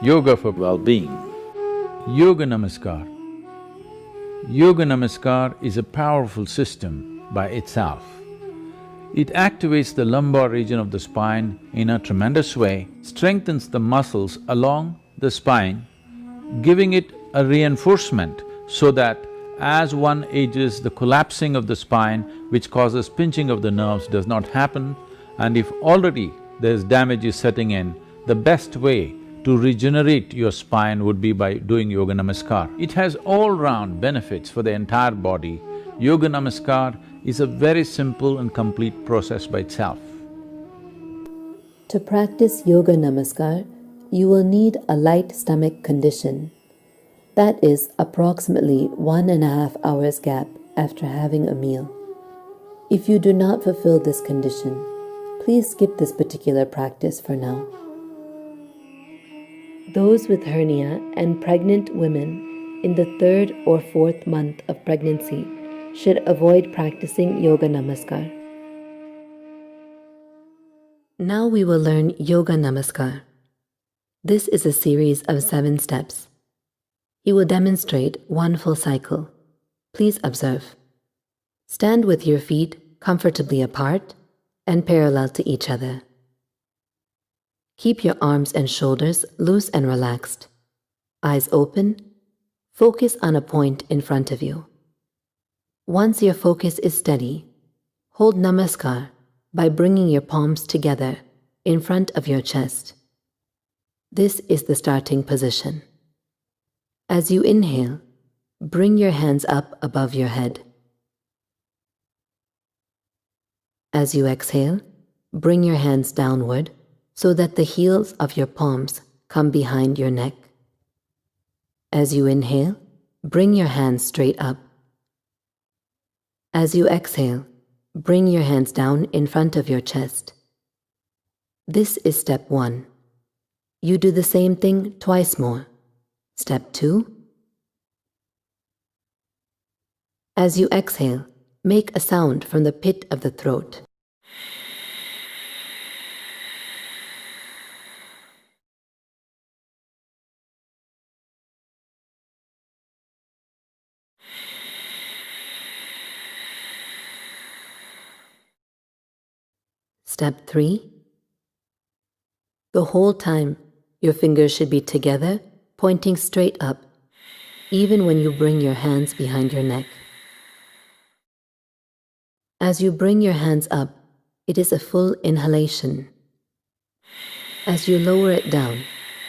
Yoga for well-being. Yoga Namaskar. Yoga Namaskar is a powerful system by itself. It activates the lumbar region of the spine in a tremendous way, strengthens the muscles along the spine, giving it a reinforcement so that as one ages, the collapsing of the spine, which causes pinching of the nerves, does not happen. And if already there's damage is setting in, the best way to regenerate your spine would be by doing Yoga Namaskar. It has all-round benefits for the entire body. Yoga Namaskar is a very simple and complete process by itself. To practice Yoga Namaskar, you will need a light stomach condition. That is approximately 1.5 hours gap after having a meal. If you do not fulfill this condition, please skip this particular practice for now. Those with hernia and pregnant women in the 3rd or 4th month of pregnancy should avoid practicing Yoga Namaskar. Now we will learn Yoga Namaskar. This is a series of 7 steps. He will demonstrate one full cycle. Please observe. Stand with your feet comfortably apart and parallel to each other. Keep your arms and shoulders loose and relaxed. Eyes open. Focus on a point in front of you. Once your focus is steady, hold Namaskar by bringing your palms together in front of your chest. This is the starting position. As you inhale, bring your hands up above your head. As you exhale, bring your hands downward so that the heels of your palms come behind your neck. As you inhale, bring your hands straight up. As you exhale, bring your hands down in front of your chest. This is step 1. You do the same thing twice more. Step 2. As you exhale, make a sound from the pit of the throat. Step 3. The whole time, your fingers should be together, pointing straight up, even when you bring your hands behind your neck. As you bring your hands up, it is a full inhalation. As you lower it down,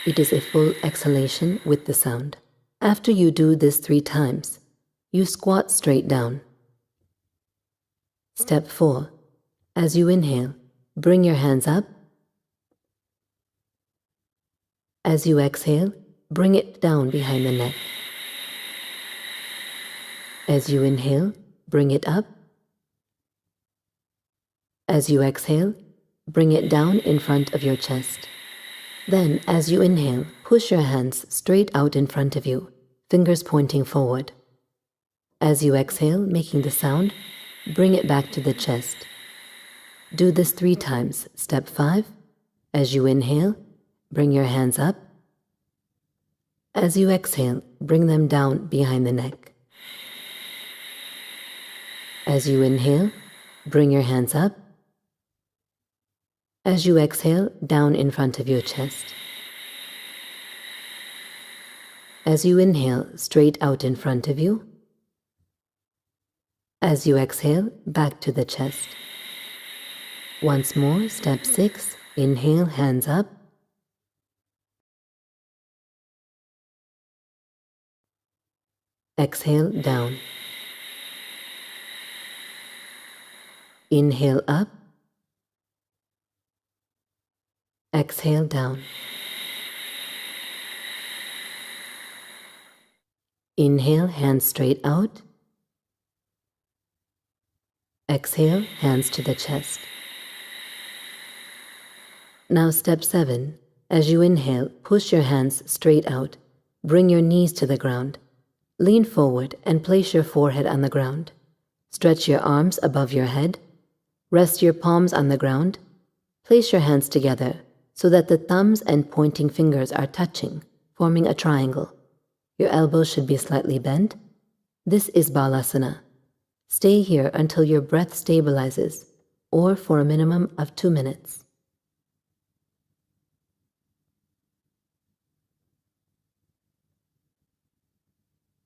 it is a full exhalation with the sound. After you do this 3 times, you squat straight down. Step 4. As you inhale, bring your hands up. As you exhale, bring it down behind the neck. As you inhale, bring it up. As you exhale, bring it down in front of your chest. Then, as you inhale, push your hands straight out in front of you, fingers pointing forward. As you exhale, making the sound, bring it back to the chest. Do this 3 times. Step 5. As you inhale, bring your hands up. As you exhale, bring them down behind the neck. As you inhale, bring your hands up. As you exhale, down in front of your chest. As you inhale, straight out in front of you. As you exhale, back to the chest. Once more, step 6, inhale, hands up. Exhale, down. Inhale, up. Exhale, down. Inhale, hands straight out. Exhale, hands to the chest. Now step 7. As you inhale, push your hands straight out. Bring your knees to the ground. Lean forward and place your forehead on the ground. Stretch your arms above your head. Rest your palms on the ground. Place your hands together so that the thumbs and pointing fingers are touching, forming a triangle. Your elbows should be slightly bent. This is Balasana. Stay here until your breath stabilizes, or for a minimum of 2 minutes.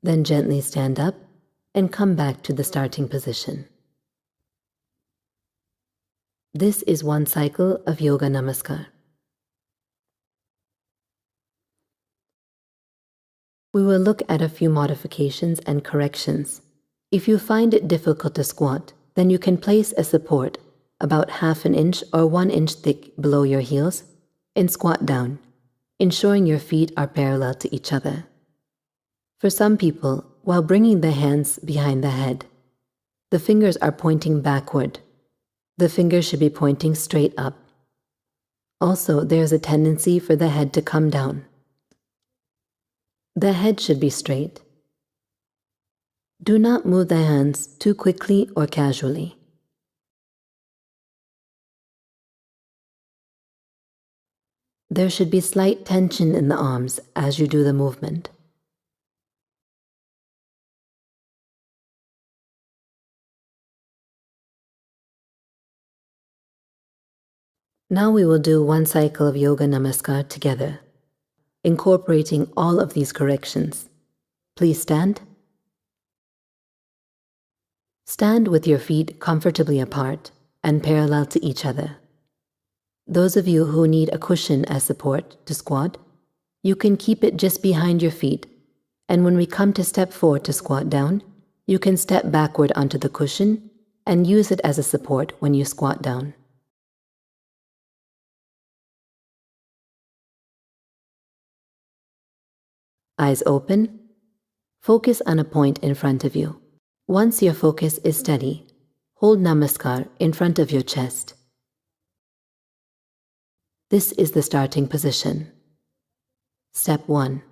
Then gently stand up and come back to the starting position. This is one cycle of Yoga Namaskar. We will look at a few modifications and corrections. If you find it difficult to squat, then you can place a support about 1/2 inch or 1 inch thick below your heels and squat down, ensuring your feet are parallel to each other. For some people, while bringing the hands behind the head, the fingers are pointing backward. The fingers should be pointing straight up. Also, there is a tendency for the head to come down. The head should be straight. Do not move the hands too quickly or casually. There should be slight tension in the arms as you do the movement. Now we will do one cycle of Yoga Namaskar together, incorporating all of these corrections. Please stand. Stand with your feet comfortably apart and parallel to each other. Those of you who need a cushion as support to squat, you can keep it just behind your feet, and when we come to step 4 to squat down, you can step backward onto the cushion and use it as a support when you squat down. Eyes open. Focus on a point in front of you. Once your focus is steady, hold Namaskar in front of your chest. This is the starting position. Step 1.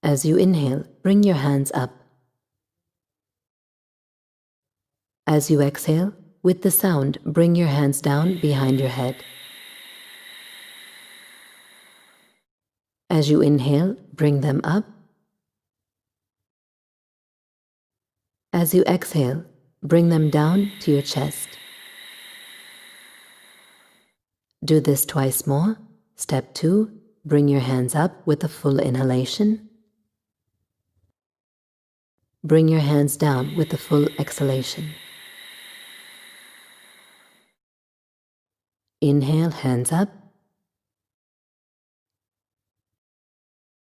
As you inhale, bring your hands up. As you exhale, with the sound, bring your hands down behind your head. As you inhale, bring them up. As you exhale, bring them down to your chest. Do this twice more. Step 2, bring your hands up with a full inhalation. Bring your hands down with a full exhalation. Inhale, hands up.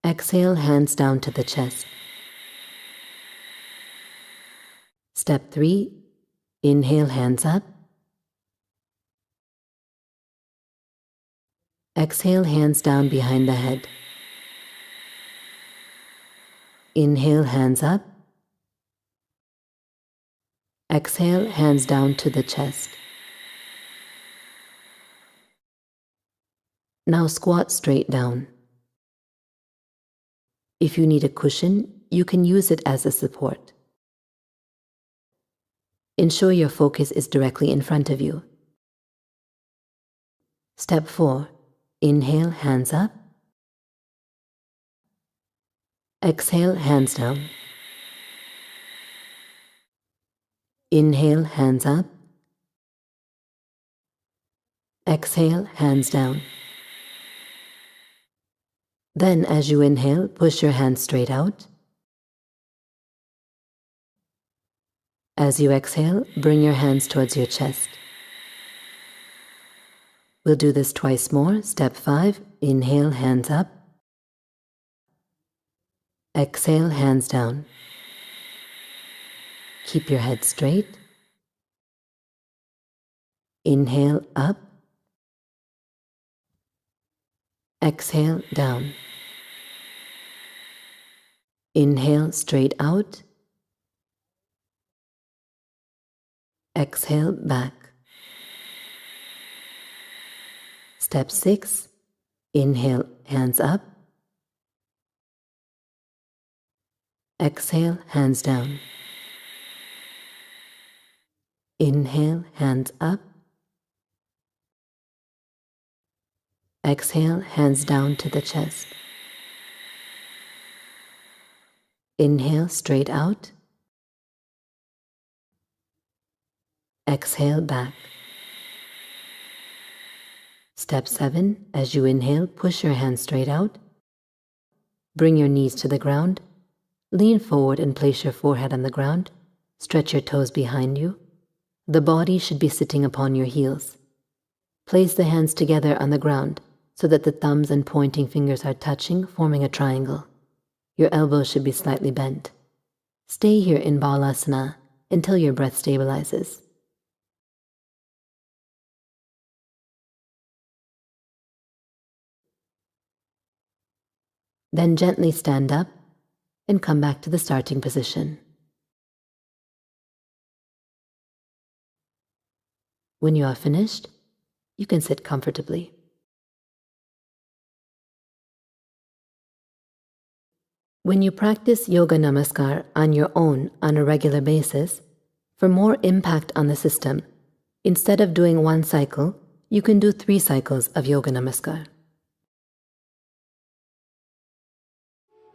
Exhale, hands down to the chest. Step 3, inhale, hands up. Exhale, hands down behind the head. Inhale, hands up. Exhale, hands down to the chest. Now squat straight down. If you need a cushion, you can use it as a support. Ensure your focus is directly in front of you. Step 4. Inhale, hands up. Exhale, hands down. Inhale, hands up. Exhale, hands down. Then, as you inhale, push your hands straight out. As you exhale, bring your hands towards your chest. We'll do this twice more. Step 5, inhale, hands up. Exhale, hands down. Keep your head straight. Inhale, up. Exhale, down. Inhale, straight out. Exhale, back. Step 6, inhale, hands up. Exhale, hands down. Inhale, hands up. Exhale, hands down to the chest. Inhale, straight out. Exhale, back. Step 7, as you inhale, push your hands straight out. Bring your knees to the ground. Lean forward and place your forehead on the ground. Stretch your toes behind you. The body should be sitting upon your heels. Place the hands together on the ground so that the thumbs and pointing fingers are touching, forming a triangle. Your elbows should be slightly bent. Stay here in Balasana until your breath stabilizes. Then gently stand up and come back to the starting position. When you are finished, you can sit comfortably. When you practice Yoga Namaskar on your own on a regular basis, for more impact on the system, instead of doing 1 cycle, you can do 3 cycles of Yoga Namaskar.